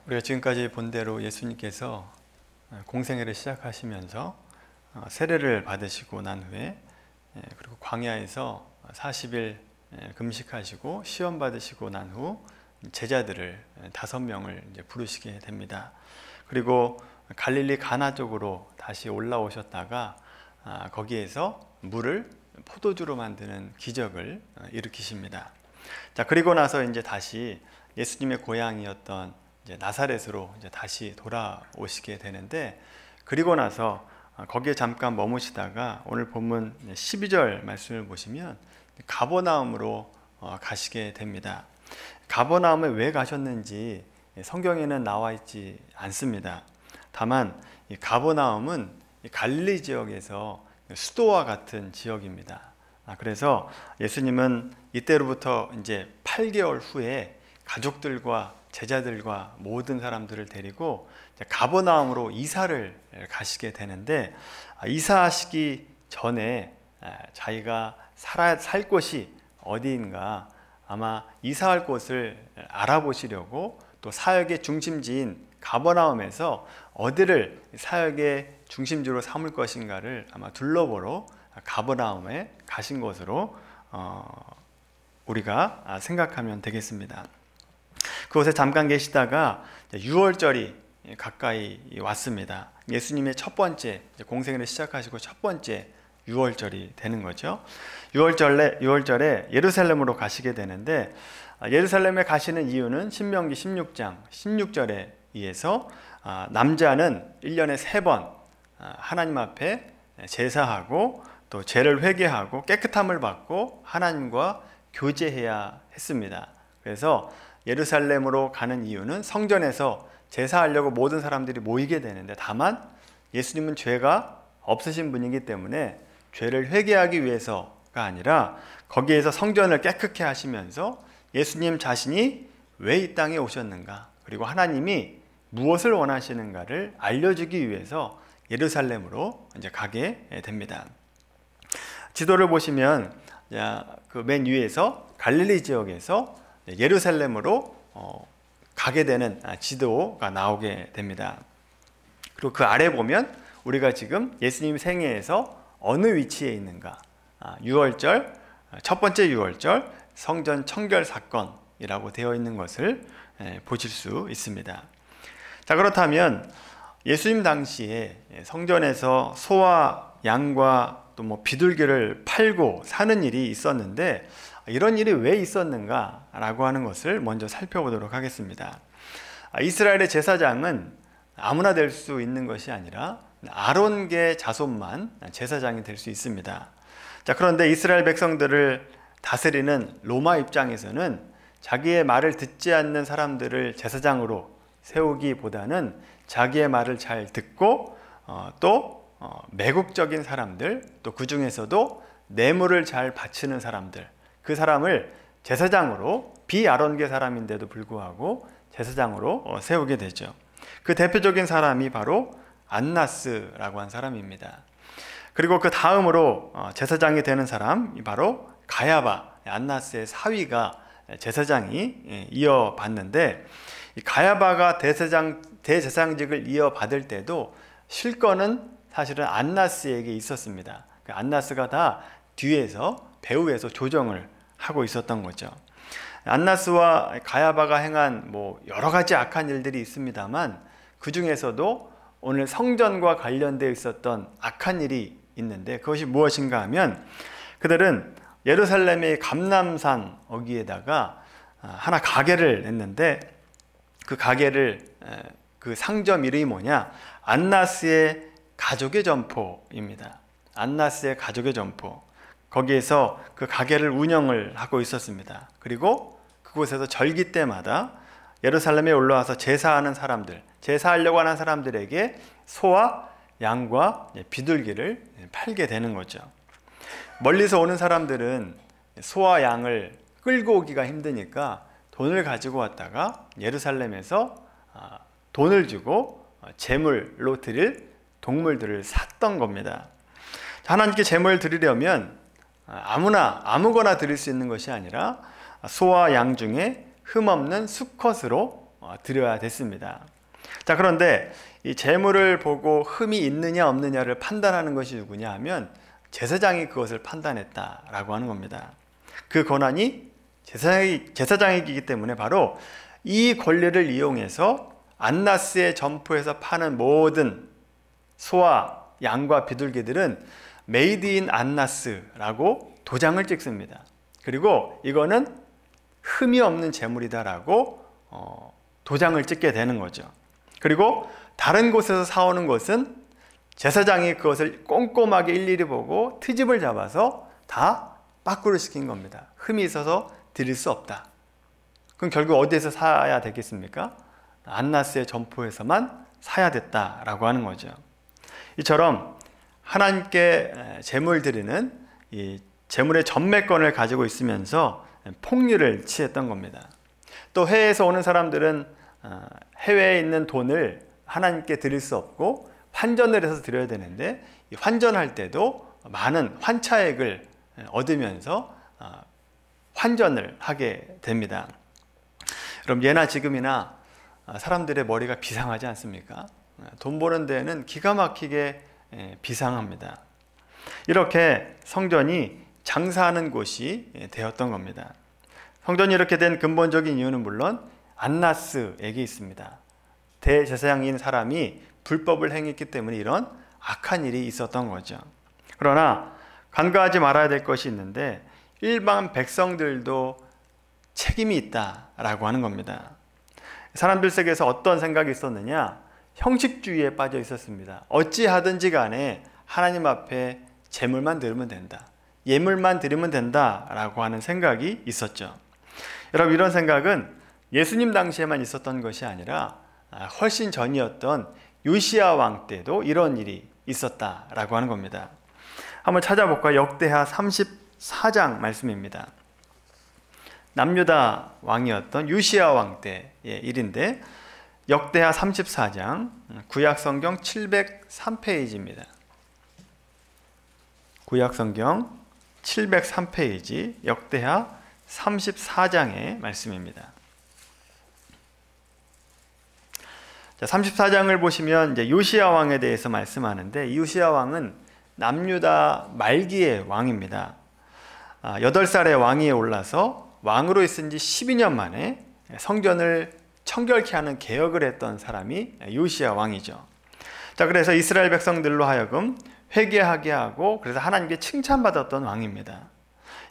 우리가 지금까지 본 대로 예수님께서 공생애를 시작하시면서 세례를 받으시고 난 후에 그리고 광야에서 40일 금식하시고 시험 받으시고 난 후 제자들을 5명을 이제 부르시게 됩니다. 그리고 갈릴리 가나 쪽으로 다시 올라오셨다가 거기에서 물을 포도주로 만드는 기적을 일으키십니다. 자, 그리고 나서 이제 다시 예수님의 고향이었던 이제 나사렛으로 이제 다시 돌아오시게 되는데, 그리고 나서 거기에 잠깐 머무시다가 오늘 본문 12절 말씀을 보시면 가버나움으로 가시게 됩니다. 가버나움에 왜 가셨는지 성경에는 나와 있지 않습니다. 다만 이 가버나움은 갈릴리 지역에서 수도와 같은 지역입니다. 그래서 예수님은 이때로부터 이제 8개월 후에 가족들과 제자들과 모든 사람들을 데리고 가버나움으로 이사를 가시게 되는데, 이사하시기 전에 자기가 살 곳이 어디인가 아마 이사할 곳을 알아보시려고 또 사역의 중심지인 가버나움에서 어디를 사역의 중심지로 삼을 것인가를 아마 둘러보러 가버나움에 가신 것으로 우리가 생각하면 되겠습니다. 그곳에 잠깐 계시다가 6월절이 가까이 왔습니다. 예수님의 첫 번째 공생애를 시작하시고 첫 번째 6월절이 되는 거죠. 6월절에 예루살렘으로 가시게 되는데, 예루살렘에 가시는 이유는 신명기 16장 16절에 의해서 남자는 1년에 3번 하나님 앞에 제사하고 또 죄를 회개하고 깨끗함을 받고 하나님과 교제해야 했습니다. 그래서 예루살렘으로 가는 이유는 성전에서 제사하려고 모든 사람들이 모이게 되는데, 다만 예수님은 죄가 없으신 분이기 때문에 죄를 회개하기 위해서가 아니라 거기에서 성전을 깨끗게 하시면서 예수님 자신이 왜 이 땅에 오셨는가, 그리고 하나님이 무엇을 원하시는가를 알려주기 위해서 예루살렘으로 이제 가게 됩니다. 지도를 보시면 그 맨 위에서 갈릴리 지역에서 예루살렘으로 가게 되는 지도가 나오게 됩니다. 그리고 그 아래 보면 우리가 지금 예수님 생애에서 어느 위치에 있는가, 6월절, 첫 번째 6월절 성전 청결 사건이라고 되어 있는 것을 보실 수 있습니다. 자, 그렇다면 예수님 당시에 성전에서 소와 양과 또 뭐 비둘기를 팔고 사는 일이 있었는데, 이런 일이 왜 있었는가 라고 하는 것을 먼저 살펴보도록 하겠습니다. 이스라엘의 제사장은 아무나 될 수 있는 것이 아니라 아론계 자손만 제사장이 될 수 있습니다. 자, 그런데 이스라엘 백성들을 다스리는 로마 입장에서는 자기의 말을 듣지 않는 사람들을 제사장으로 세우기보다는 자기의 말을 잘 듣고 또 매국적인 사람들, 또 그 중에서도 뇌물을 잘 바치는 사람들, 그 사람을 제사장으로, 비아론계 사람인데도 불구하고 제사장으로 세우게 되죠. 그 대표적인 사람이 바로 안나스라고 한 사람입니다. 그리고 그 다음으로 제사장이 되는 사람이 바로 가야바, 안나스의 사위가 제사장이 이어받는데, 가야바가 대제사장직을 이어받을 때도 실권은 사실은 안나스에게 있었습니다. 안나스가 다 뒤에서 배후에서 조정을 하고 있었던 거죠. 안나스와 가야바가 행한 여러 가지 악한 일들이 있습니다만, 그 중에서도 오늘 성전과 관련되어 있었던 악한 일이 있는데, 그것이 무엇인가 하면 그들은 예루살렘의 감람산 어귀에다가 하나 가게를 냈는데, 그 가게를 그 상점 이름이 뭐냐, 안나스의 가족의 점포입니다. 안나스의 가족의 점포, 거기에서 그 가게를 운영을 하고 있었습니다. 그리고 그곳에서 절기 때마다 예루살렘에 올라와서 제사하는 사람들, 제사하려고 하는 사람들에게 소와 양과 비둘기를 팔게 되는 거죠. 멀리서 오는 사람들은 소와 양을 끌고 오기가 힘드니까 돈을 가지고 왔다가 예루살렘에서 돈을 주고 제물로 드릴 동물들을 샀던 겁니다. 하나님께 제물을 드리려면 아무거나 드릴 수 있는 것이 아니라 소와 양 중에 흠없는 수컷으로 드려야 됐습니다. 자, 그런데 이 제물을 보고 흠이 있느냐 없느냐를 판단하는 것이 누구냐 하면 제사장이 그것을 판단했다라고 하는 겁니다. 그 권한이 제사장이기 때문에 바로 이 권리를 이용해서 안나스의 점포에서 파는 모든 소와 양과 비둘기들은 메이드 인 안나스라고 도장을 찍습니다. 그리고 이거는 흠이 없는 제물이다라고 도장을 찍게 되는 거죠. 그리고 다른 곳에서 사오는 것은 제사장이 그것을 꼼꼼하게 일일이 보고 트집을 잡아서 다 빠꾸를 시킨 겁니다. 흠이 있어서 드릴 수 없다. 그럼 결국 어디에서 사야 되겠습니까? 안나스의 점포에서만 사야 됐다라고 하는 거죠. 이처럼 하나님께 제물 드리는 이 제물의 전매권을 가지고 있으면서 폭리를 취했던 겁니다. 또 해외에서 오는 사람들은 해외에 있는 돈을 하나님께 드릴 수 없고 환전을 해서 드려야 되는데 환전할 때도 많은 환차액을 얻으면서 환전을 하게 됩니다. 그럼 예나 지금이나 사람들의 머리가 비상하지 않습니까? 돈 버는 데에는 기가 막히게 비상합니다. 이렇게 성전이 장사하는 곳이 되었던 겁니다. 성전이 이렇게 된 근본적인 이유는 물론 안나스에게 있습니다. 대제사장인 사람이 불법을 행했기 때문에 이런 악한 일이 있었던 거죠. 그러나 간과하지 말아야 될 것이 있는데 일반 백성들도 책임이 있다라고 하는 겁니다. 사람들 속에서 어떤 생각이 있었느냐? 형식주의에 빠져 있었습니다. 어찌하든지 간에 하나님 앞에 제물만 드리면 된다. 예물만 드리면 된다라고 하는 생각이 있었죠. 여러분, 이런 생각은 예수님 당시에만 있었던 것이 아니라 훨씬 전이었던 요시야 왕 때도 이런 일이 있었다라고 하는 겁니다. 한번 찾아볼까요? 역대하 34장 말씀입니다. 남유다 왕이었던 요시야 왕 때의 일인데 역대하 34장 구약성경 703페이지입니다. 구약성경 703페이지 역대하 34장의 말씀입니다. 자, 34장을 보시면 이제 요시야 왕에 대해서 말씀하는데 이 요시야 왕은 남유다 말기의 왕입니다. 8살의 왕위에 올라서 왕으로 있은 지 12년 만에 성전을 청결케 하는 개혁을 했던 사람이 요시야 왕이죠. 자, 그래서 이스라엘 백성들로 하여금 회개하게 하고 그래서 하나님께 칭찬받았던 왕입니다.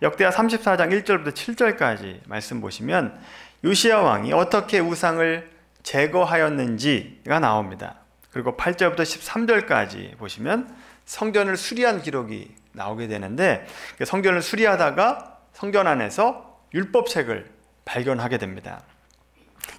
역대하 34장 1절부터 7절까지 말씀 보시면 요시야 왕이 어떻게 우상을 제거하였는지가 나옵니다. 그리고 8절부터 13절까지 보시면 성전을 수리한 기록이 나오게 되는데 성전을 수리하다가 성전 안에서 율법책을 발견하게 됩니다.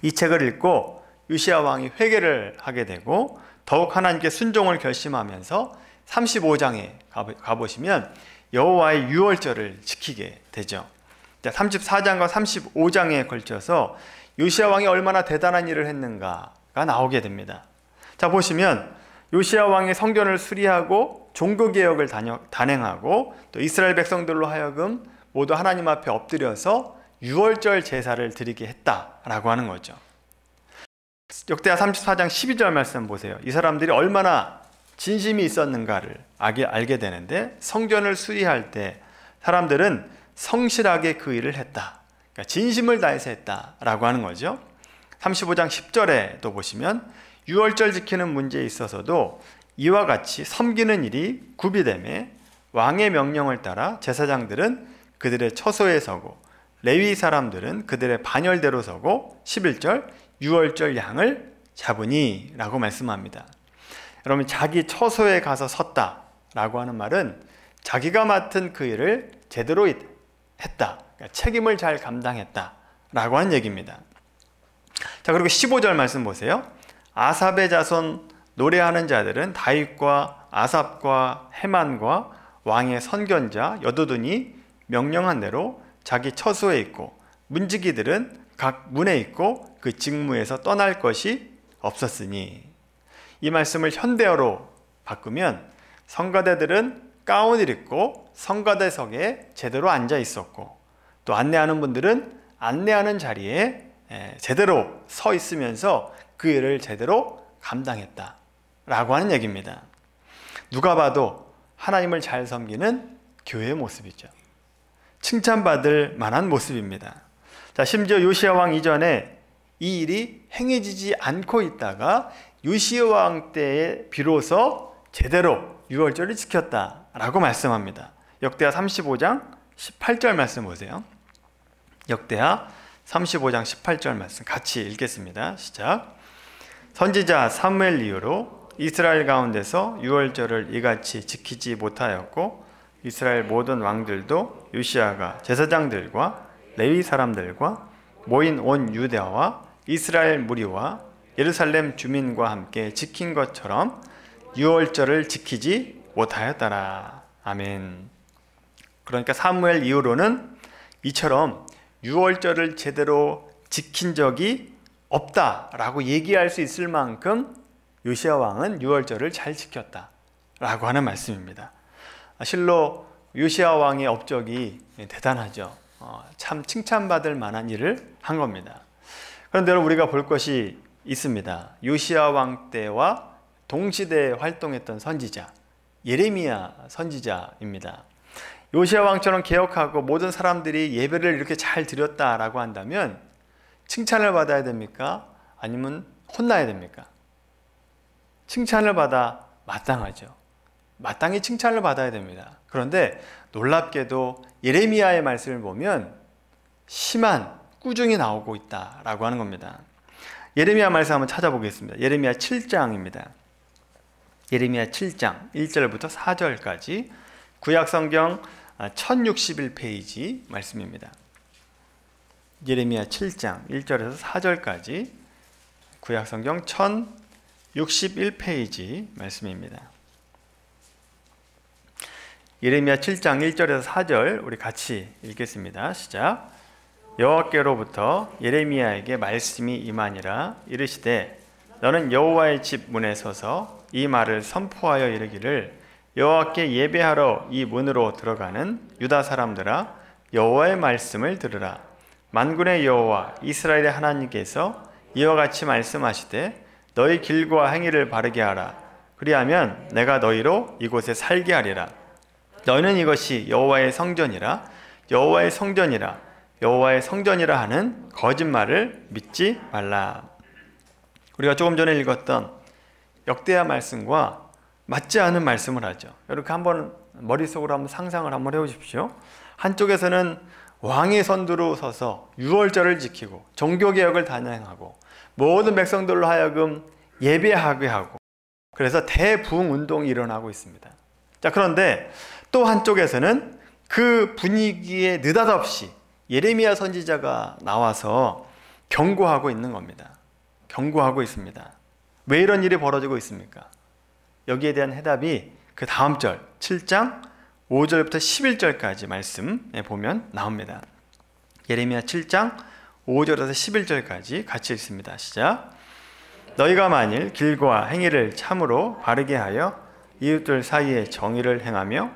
이 책을 읽고 요시야 왕이 회개를 하게 되고 더욱 하나님께 순종을 결심하면서 35장에 가보시면 여호와의 유월절을 지키게 되죠. 34장과 35장에 걸쳐서 요시야 왕이 얼마나 대단한 일을 했는가가 나오게 됩니다. 자, 보시면 요시야 왕이 성전을 수리하고 종교개혁을 단행하고 또 이스라엘 백성들로 하여금 모두 하나님 앞에 엎드려서 유월절 제사를 드리게 했다라고 하는 거죠. 역대하 34장 12절 말씀 보세요. 이 사람들이 얼마나 진심이 있었는가를 알게 되는데 성전을 수리할 때 사람들은 성실하게 그 일을 했다. 그러니까 진심을 다해서 했다라고 하는 거죠. 35장 10절에 또 보시면 유월절 지키는 문제에 있어서도 이와 같이 섬기는 일이 구비되매 왕의 명령을 따라 제사장들은 그들의 처소에 서고 레위 사람들은 그들의 반열대로 서고 11절 유월절 양을 잡으니 라고 말씀합니다. 여러분, 자기 처소에 가서 섰다 라고 하는 말은 자기가 맡은 그 일을 제대로 했다, 그러니까 책임을 잘 감당했다 라고 하는 얘기입니다. 자, 그리고 15절 말씀 보세요. 아삽의 자손 노래하는 자들은 다윗과 아삽과 헤만과 왕의 선견자 여두둔이 명령한 대로 자기 처소에 있고 문지기들은 각 문에 있고 그 직무에서 떠날 것이 없었으니, 이 말씀을 현대어로 바꾸면 성가대들은 가운을 입고 성가대석에 제대로 앉아 있었고 또 안내하는 분들은 안내하는 자리에 제대로 서 있으면서 그 일을 제대로 감당했다라고 하는 얘기입니다. 누가 봐도 하나님을 잘 섬기는 교회의 모습이죠. 칭찬받을 만한 모습입니다. 자, 심지어 요시야 왕 이전에 이 일이 행해지지 않고 있다가 요시야 왕 때에 비로소 제대로 유월절을 지켰다라고 말씀합니다. 역대하 35장 18절 말씀 보세요. 역대하 35장 18절 말씀 같이 읽겠습니다. 시작. 선지자 사무엘 이후로 이스라엘 가운데서 유월절을 이같이 지키지 못하였고 이스라엘 모든 왕들도 요시야가 제사장들과 레위 사람들과 모인 온 유다와 이스라엘 무리와 예루살렘 주민과 함께 지킨 것처럼 유월절을 지키지 못하였더라. 아멘. 그러니까 사무엘 이후로는 이처럼 유월절을 제대로 지킨 적이 없다라고 얘기할 수 있을 만큼 요시야 왕은 유월절을 잘 지켰다라고 하는 말씀입니다. 실로 요시야 왕의 업적이 대단하죠. 참 칭찬받을 만한 일을 한 겁니다. 그런데 우리가 볼 것이 있습니다. 요시야 왕 때와 동시대에 활동했던 선지자 예레미야 선지자입니다. 요시야 왕처럼 개혁하고 모든 사람들이 예배를 이렇게 잘 드렸다라고 한다면 칭찬을 받아야 됩니까? 아니면 혼나야 됩니까? 칭찬을 받아 마땅하죠. 마땅히 칭찬을 받아야 됩니다. 그런데 놀랍게도 예레미야의 말씀을 보면 심한 꾸중이 나오고 있다라고 하는 겁니다. 예레미야 말씀 한번 찾아보겠습니다. 예레미야 7장입니다. 예레미야 7장 1절부터 4절까지 구약성경 1061페이지 말씀입니다. 예레미야 7장 1절에서 4절까지 구약성경 1061페이지 말씀입니다. 예레미야 7장 1절에서 4절 우리 같이 읽겠습니다. 시작. 여호와께로부터 예레미야에게 말씀이 임하니라. 이르시되 너는 여호와의 집 문에 서서 이 말을 선포하여 이르기를 여호와께 예배하러 이 문으로 들어가는 유다 사람들아 여호와의 말씀을 들으라. 만군의 여호와 이스라엘의 하나님께서 이와 같이 말씀하시되 너희 길과 행위를 바르게 하라. 그리하면 내가 너희로 이곳에 살게 하리라. 너희는 이것이 여호와의 성전이라 여호와의 성전이라 여호와의 성전이라 하는 거짓말을 믿지 말라. 우리가 조금 전에 읽었던 역대하 말씀과 맞지 않은 말씀을 하죠. 이렇게 한번 머릿속으로 한번 상상을 한번 해보십시오. 한쪽에서는 왕의 선두로 서서 유월절을 지키고 종교개혁을 단행하고 모든 백성들로 하여금 예배하게 하고 그래서 대부흥운동이 일어나고 있습니다. 자, 그런데 또 한쪽에서는 그 분위기에 느닷없이 예레미야 선지자가 나와서 경고하고 있는 겁니다. 경고하고 있습니다. 왜 이런 일이 벌어지고 있습니까? 여기에 대한 해답이 그 다음 절 7장 5절부터 11절까지 말씀에 보면 나옵니다. 예레미야 7장 5절에서 11절까지 같이 읽습니다. 시작. 너희가 만일 길과 행위를 참으로 바르게 하여 이웃들 사이에 정의를 행하며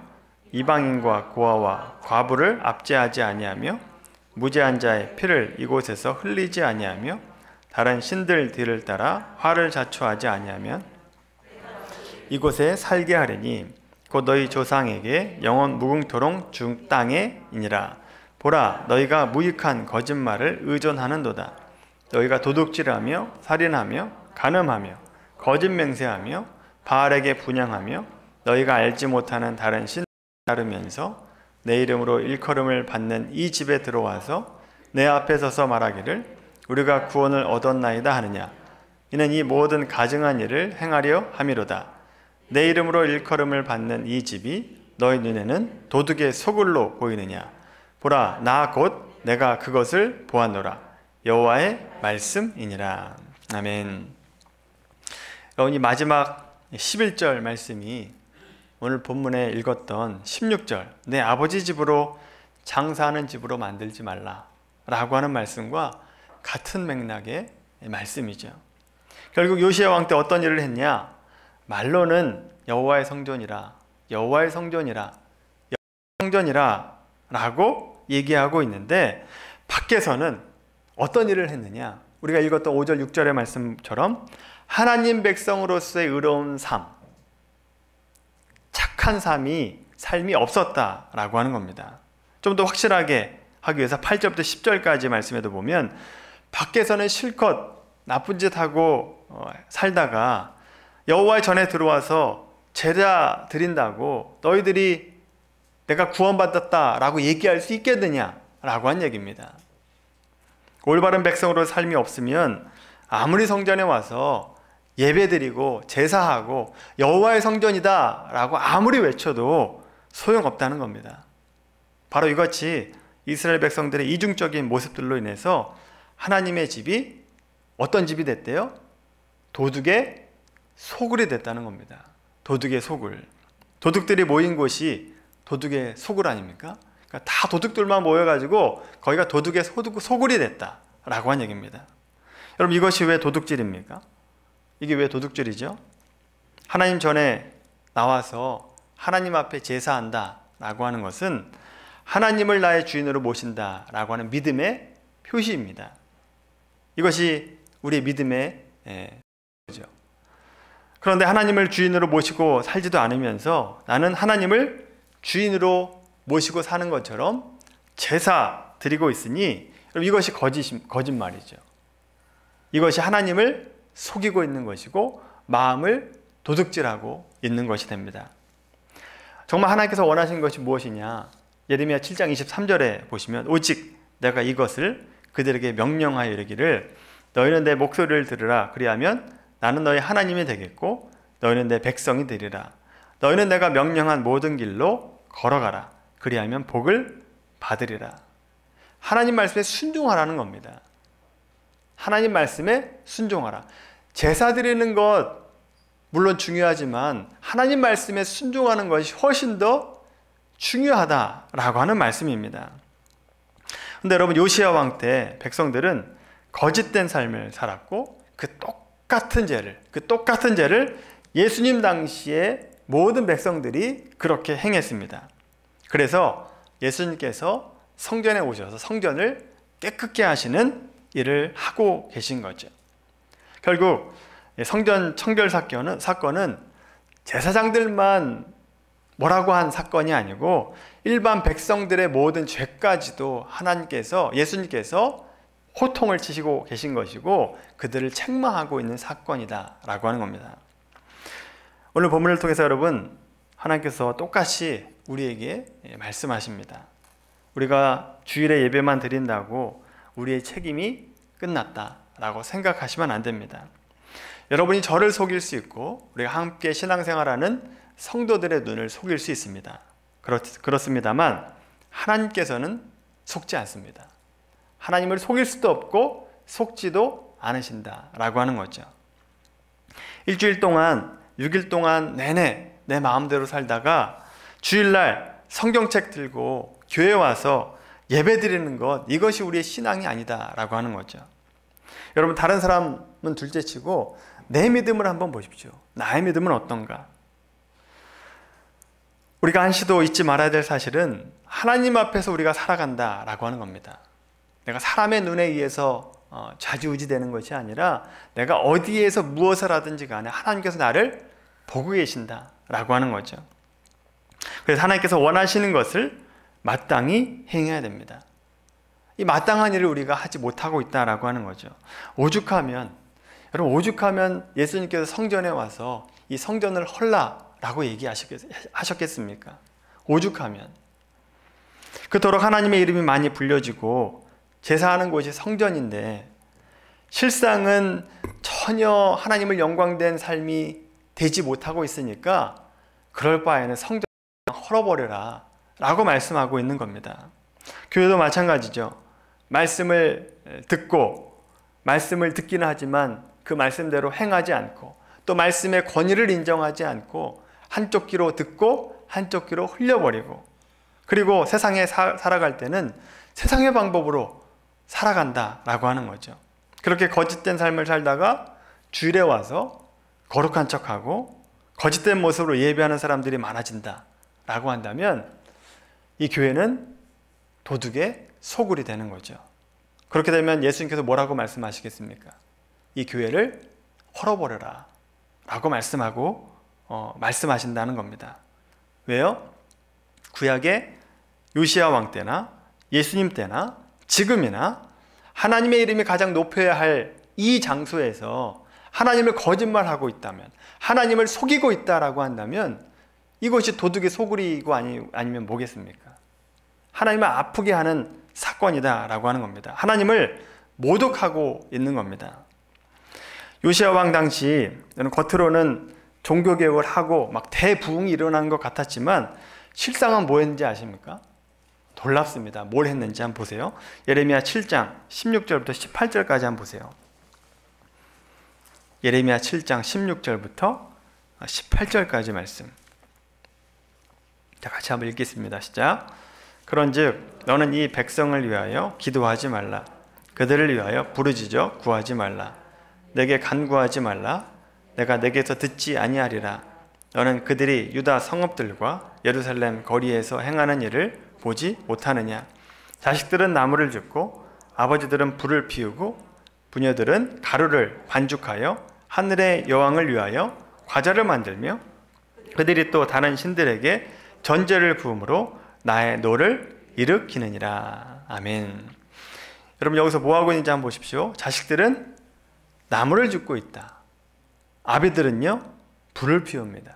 이방인과 고아와 과부를 압제하지 아니하며 무죄한 자의 피를 이곳에서 흘리지 아니하며 다른 신들 뒤를 따라 화를 자초하지 아니하면 이곳에 살게 하리니 곧 너희 조상에게 영원 무궁토록 중 땅에이니라. 보라, 너희가 무익한 거짓말을 의존하는도다. 너희가 도둑질하며 살인하며 간음하며 거짓 맹세하며 바알에게 분향하며 너희가 알지 못하는 다른 신 따르면서 내 이름으로 일컬음을 받는 이 집에 들어와서 내 앞에 서서 말하기를 우리가 구원을 얻었나이다 하느냐. 이는 이 모든 가증한 일을 행하려 함이로다. 내 이름으로 일컬음을 받는 이 집이 너희 눈에는 도둑의 소굴로 보이느냐. 보라, 나 곧 내가 그것을 보았노라. 여호와의 말씀이니라. 아멘. 여러분, 이 마지막 11절 말씀이 오늘 본문에 읽었던 16절 내 아버지 집으로 장사하는 집으로 만들지 말라 라고 하는 말씀과 같은 맥락의 말씀이죠. 결국 요시야 왕 때 어떤 일을 했냐? 말로는 여호와의 성전이라 여호와의 성전이라 여호와의 성전이라 라고 얘기하고 있는데 밖에서는 어떤 일을 했느냐? 우리가 읽었던 5절 6절의 말씀처럼 하나님 백성으로서의 의로운 삶, 착한 삶이 없었다라고 하는 겁니다. 좀 더 확실하게 하기 위해서 8절부터 10절까지 말씀에도 보면 밖에서는 실컷 나쁜 짓 하고 살다가 여호와의 전에 들어와서 제사 드린다고 너희들이 내가 구원받았다라고 얘기할 수 있겠느냐라고 한 얘기입니다. 올바른 백성으로 삶이 없으면 아무리 성전에 와서 예배드리고 제사하고 여호와의 성전이다라고 아무리 외쳐도 소용없다는 겁니다. 바로 이같이 이스라엘 백성들의 이중적인 모습들로 인해서 하나님의 집이 어떤 집이 됐대요? 도둑의 소굴이 됐다는 겁니다. 도둑의 소굴. 도둑들이 모인 곳이 도둑의 소굴 아닙니까? 그러니까 다 도둑들만 모여가지고 거기가 도둑의 소굴이 됐다라고 한 얘기입니다. 여러분, 이것이 왜 도둑질입니까? 이게 왜 도둑질이죠? 하나님 전에 나와서 하나님 앞에 제사한다라고 하는 것은 하나님을 나의 주인으로 모신다라고 하는 믿음의 표시입니다. 이것이 우리의 믿음의 거죠. 그런데 하나님을 주인으로 모시고 살지도 않으면서 나는 하나님을 주인으로 모시고 사는 것처럼 제사 드리고 있으니 이것이 거짓말이죠. 이것이 하나님을 속이고 있는 것이고 마음을 도둑질하고 있는 것이 됩니다. 정말 하나님께서 원하시는 것이 무엇이냐? 예레미야 7장 23절에 보시면 오직 내가 이것을 그들에게 명령하여 이르기를 너희는 내 목소리를 들으라. 그리하면 나는 너희 하나님이 되겠고 너희는 내 백성이 되리라. 너희는 내가 명령한 모든 길로 걸어가라. 그리하면 복을 받으리라. 하나님 말씀에 순종하라는 겁니다. 하나님 말씀에 순종하라. 제사 드리는 것 물론 중요하지만 하나님 말씀에 순종하는 것이 훨씬 더 중요하다라고 하는 말씀입니다. 그런데 여러분, 요시야 왕 때 백성들은 거짓된 삶을 살았고 그 똑같은 죄를 예수님 당시에 모든 백성들이 그렇게 행했습니다. 그래서 예수님께서 성전에 오셔서 성전을 깨끗게 하시는 일을 하고 계신 거죠. 결국 성전 청결 사건은 제사장들만 뭐라고 한 사건이 아니고 일반 백성들의 모든 죄까지도 예수님께서 호통을 치시고 계신 것이고 그들을 책망하고 있는 사건이다라고 하는 겁니다. 오늘 본문을 통해서 여러분, 하나님께서 똑같이 우리에게 말씀하십니다. 우리가 주일에 예배만 드린다고 우리의 책임이 끝났다라고 생각하시면 안 됩니다. 여러분이 저를 속일 수 있고 우리가 함께 신앙생활하는 성도들의 눈을 속일 수 있습니다. 그렇습니다만 하나님께서는 속지 않습니다. 하나님을 속일 수도 없고 속지도 않으신다라고 하는 거죠. 일주일 동안 6일 동안 내내 내 마음대로 살다가 주일날 성경책 들고 교회 와서 예배 드리는 것, 이것이 우리의 신앙이 아니다라고 하는 거죠. 여러분, 다른 사람은 둘째치고 내 믿음을 한번 보십시오. 나의 믿음은 어떤가? 우리가 한시도 잊지 말아야 될 사실은 하나님 앞에서 우리가 살아간다라고 하는 겁니다. 내가 사람의 눈에 의해서 좌지우지되는 것이 아니라 내가 어디에서 무엇을 하든지 간에 하나님께서 나를 보고 계신다라고 하는 거죠. 그래서 하나님께서 원하시는 것을 마땅히 행해야 됩니다. 이 마땅한 일을 우리가 하지 못하고 있다라고 하는 거죠. 오죽하면 예수님께서 성전에 와서 이 성전을 헐라라고 얘기하셨겠습니까? 오죽하면. 그토록 하나님의 이름이 많이 불려지고 제사하는 곳이 성전인데 실상은 전혀 하나님을 영광된 삶이 되지 못하고 있으니까 그럴 바에는 성전을 헐어버려라 라고 말씀하고 있는 겁니다. 교회도 마찬가지죠. 말씀을 듣기는 하지만 그 말씀대로 행하지 않고 또 말씀의 권위를 인정하지 않고 한쪽 귀로 듣고 한쪽 귀로 흘려버리고 그리고 세상에 살아갈 때는 세상의 방법으로 살아간다라고 하는 거죠. 그렇게 거짓된 삶을 살다가 주일에 와서 거룩한 척하고 거짓된 모습으로 예배하는 사람들이 많아진다라고 한다면 이 교회는 도둑의 소굴이 되는 거죠. 그렇게 되면 예수님께서 뭐라고 말씀하시겠습니까? 이 교회를 헐어버려라 라고 말씀하신다는 겁니다. 왜요? 구약의 요시야 왕 때나 예수님 때나 지금이나 하나님의 이름이 가장 높여야 할 이 장소에서 하나님을 거짓말하고 있다면, 하나님을 속이고 있다라고 한다면 이것이 도둑의 소굴이고 아니면 뭐겠습니까? 하나님을 아프게 하는 사건이다라고 하는 겁니다. 하나님을 모독하고 있는 겁니다. 요시야 왕 당시 겉으로는 종교개혁을 하고 막 대부흥이 일어나는 것 같았지만 실상은 뭐였는지 아십니까? 놀랍습니다. 뭘 했는지 한번 보세요. 예레미야 7장 16절부터 18절까지 한번 보세요. 예레미야 7장 16절부터 18절까지 말씀. 자, 같이 한번 읽겠습니다. 시작. 그런즉 너는 이 백성을 위하여 기도하지 말라. 그들을 위하여 부르짖어 구하지 말라. 내게 간구하지 말라. 내가 내게서 듣지 아니하리라. 너는 그들이 유다 성읍들과 예루살렘 거리에서 행하는 일을 보지 못하느냐. 자식들은 나무를 줍고 아버지들은 불을 피우고 부녀들은 가루를 반죽하여 하늘의 여왕을 위하여 과자를 만들며 그들이 또 다른 신들에게 전제를 부음으로 나의 노를 일으키느니라. 아멘. 여러분 여기서 뭐하고 있는지 한번 보십시오. 자식들은 나무를 줍고 있다. 아비들은요 불을 피웁니다.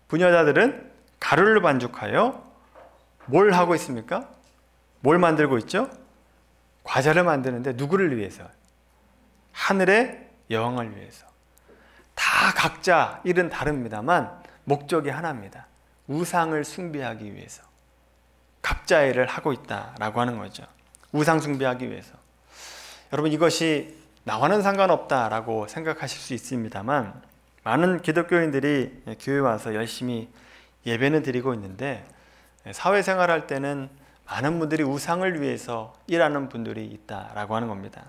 부녀자들은 가루를 반죽하여 뭘 하고 있습니까? 뭘 만들고 있죠? 과자를 만드는데 누구를 위해서? 하늘의 여왕을 위해서. 다 각자 일은 다릅니다만 목적이 하나입니다. 우상을 숭배하기 위해서 각자 일을 하고 있다라고 하는 거죠. 우상 숭배하기 위해서. 여러분 이것이 나와는 상관없다라고 생각하실 수 있습니다만 많은 기독교인들이 교회 와서 열심히 예배는 드리고 있는데 사회생활할 때는 많은 분들이 우상을 위해서 일하는 분들이 있다라고 하는 겁니다.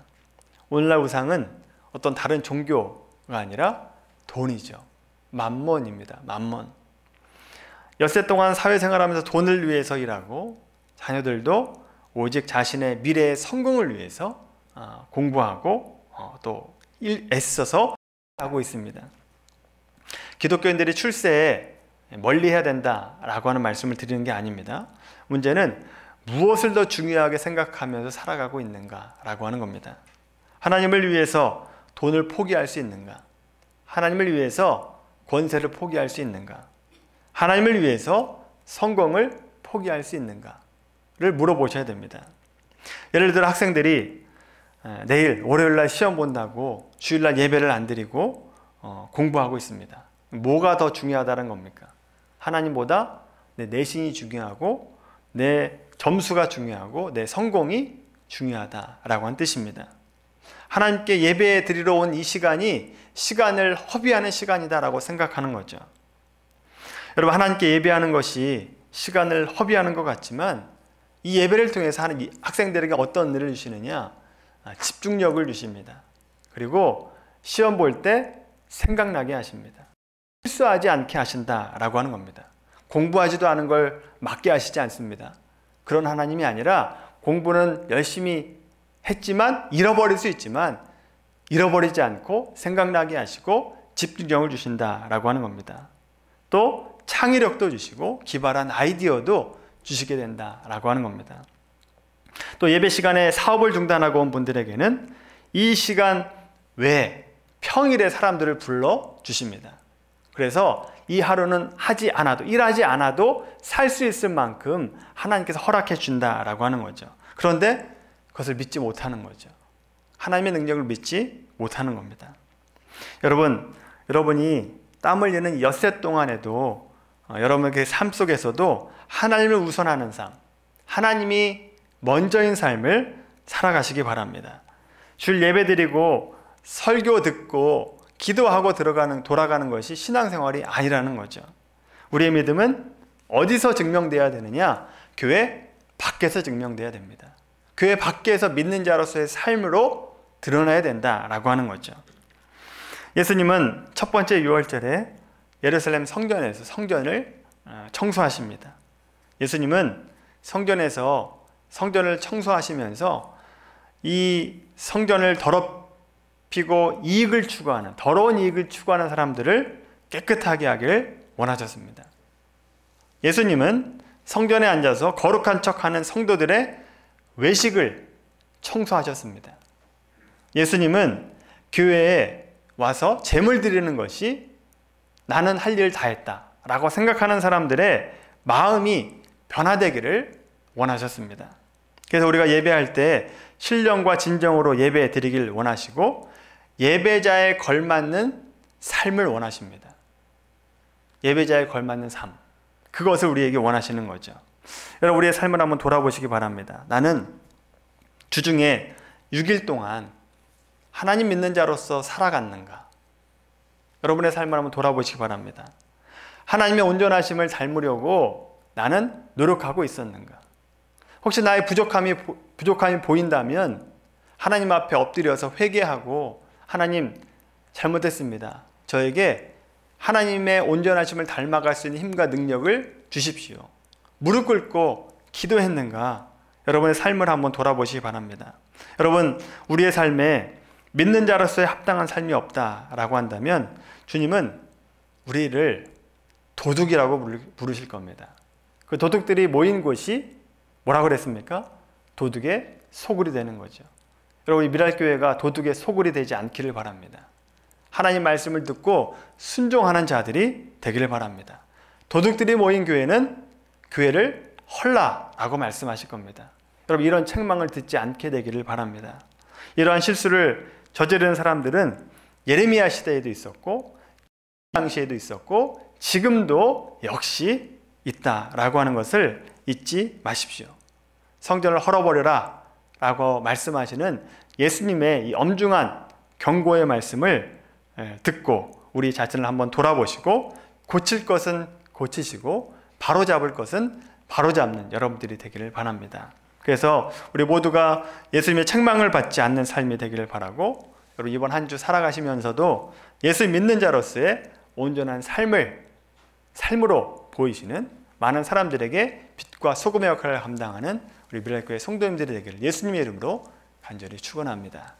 오늘날 우상은 어떤 다른 종교가 아니라 돈이죠. 만몬입니다. 만몬. 엿새 동안 사회생활하면서 돈을 위해서 일하고 자녀들도 오직 자신의 미래의 성공을 위해서 공부하고 또 애써서 하고 있습니다. 기독교인들이 출세에 멀리해야 된다라고 하는 말씀을 드리는 게 아닙니다. 문제는 무엇을 더 중요하게 생각하면서 살아가고 있는가라고 하는 겁니다. 하나님을 위해서 돈을 포기할 수 있는가? 하나님을 위해서 권세를 포기할 수 있는가? 하나님을 위해서 성공을 포기할 수 있는가를 물어보셔야 됩니다. 예를 들어 학생들이 내일 월요일날 시험 본다고 주일날 예배를 안 드리고 공부하고 있습니다. 뭐가 더 중요하다는 겁니까? 하나님보다 내 내신이 중요하고 내 점수가 중요하고 내 성공이 중요하다라고 한 뜻입니다. 하나님께 예배 드리러 온 이 시간이 시간을 허비하는 시간이다라고 생각하는 거죠. 여러분 하나님께 예배하는 것이 시간을 허비하는 것 같지만 이 예배를 통해서 하는 학생들에게 어떤 일을 주시느냐? 집중력을 주십니다. 그리고 시험 볼 때 생각나게 하십니다. 실수하지 않게 하신다라고 하는 겁니다. 공부하지도 않은 걸 맞게 하시지 않습니다. 그런 하나님이 아니라 공부는 열심히 했지만 잃어버릴 수 있지만 잃어버리지 않고 생각나게 하시고 집중력을 주신다라고 하는 겁니다. 또 창의력도 주시고 기발한 아이디어도 주시게 된다라고 하는 겁니다. 또 예배 시간에 사업을 중단하고 온 분들에게는 이 시간 외에 평일에 사람들을 불러 주십니다. 그래서 이 하루는 일하지 않아도 살 수 있을 만큼 하나님께서 허락해 준다라고 하는 거죠. 그런데 그것을 믿지 못하는 거죠. 하나님의 능력을 믿지 못하는 겁니다. 여러분이 땀 흘리는 엿새 동안에도 여러분의 삶 속에서도 하나님을 우선하는 삶, 하나님이 먼저인 삶을 살아가시기 바랍니다. 주일 예배 드리고 설교 듣고 기도하고 돌아가는 것이 신앙생활이 아니라는 거죠. 우리의 믿음은 어디서 증명돼야 되느냐? 교회 밖에서 증명돼야 됩니다. 교회 밖에서 믿는 자로서의 삶으로 드러나야 된다라고 하는 거죠. 예수님은 첫 번째 유월절에 예루살렘 성전에서 성전을 청소하십니다. 예수님은 성전에서 성전을 청소하시면서 이 성전을 더럽히고 이익을 추구하는, 더러운 이익을 추구하는 사람들을 깨끗하게 하길 원하셨습니다. 예수님은 성전에 앉아서 거룩한 척하는 성도들의 외식을 청소하셨습니다. 예수님은 교회에 와서 제물 드리는 것이 나는 할 일 다 했다 라고 생각하는 사람들의 마음이 변화되기를 원하셨습니다. 그래서 우리가 예배할 때 신령과 진정으로 예배 드리길 원하시고 예배자에 걸맞는 삶을 원하십니다. 예배자에 걸맞는 삶, 그것을 우리에게 원하시는 거죠. 여러분, 우리의 삶을 한번 돌아보시기 바랍니다. 나는 주중에 6일 동안 하나님 믿는 자로서 살아갔는가? 여러분의 삶을 한번 돌아보시기 바랍니다. 하나님의 온전하심을 닮으려고 나는 노력하고 있었는가? 혹시 나의 부족함이 보인다면 하나님 앞에 엎드려서 회개하고, 하나님 잘못했습니다. 저에게 하나님의 온전하심을 닮아갈 수 있는 힘과 능력을 주십시오. 무릎 꿇고 기도했는가? 여러분의 삶을 한번 돌아보시기 바랍니다. 여러분, 우리의 삶에 믿는 자로서의 합당한 삶이 없다라고 한다면 주님은 우리를 도둑이라고 부르실 겁니다. 그 도둑들이 모인 곳이 뭐라고 그랬습니까? 도둑의 소굴이 되는 거죠. 여러분, 이 미랄교회가 도둑의 소굴이 되지 않기를 바랍니다. 하나님 말씀을 듣고 순종하는 자들이 되기를 바랍니다. 도둑들이 모인 교회는 교회를 헐라라고 말씀하실 겁니다. 여러분, 이런 책망을 듣지 않게 되기를 바랍니다. 이러한 실수를 저지르는 사람들은 예레미야 시대에도 있었고 당시에도 있었고 지금도 역시 있다라고 하는 것을 잊지 마십시오. 성전을 헐어버려라 라고 말씀하시는 예수님의 이 엄중한 경고의 말씀을 듣고 우리 자신을 한번 돌아보시고 고칠 것은 고치시고 바로잡을 것은 바로잡는 여러분들이 되기를 바랍니다. 그래서 우리 모두가 예수님의 책망을 받지 않는 삶이 되기를 바라고, 여러분 이번 한 주 살아가시면서도 예수 믿는 자로서의 온전한 삶으로 보이시는 많은 사람들에게 빛과 소금의 역할을 감당하는 우리 미랄교회 성도님들이 되기를 예수님의 이름으로 간절히 축원합니다.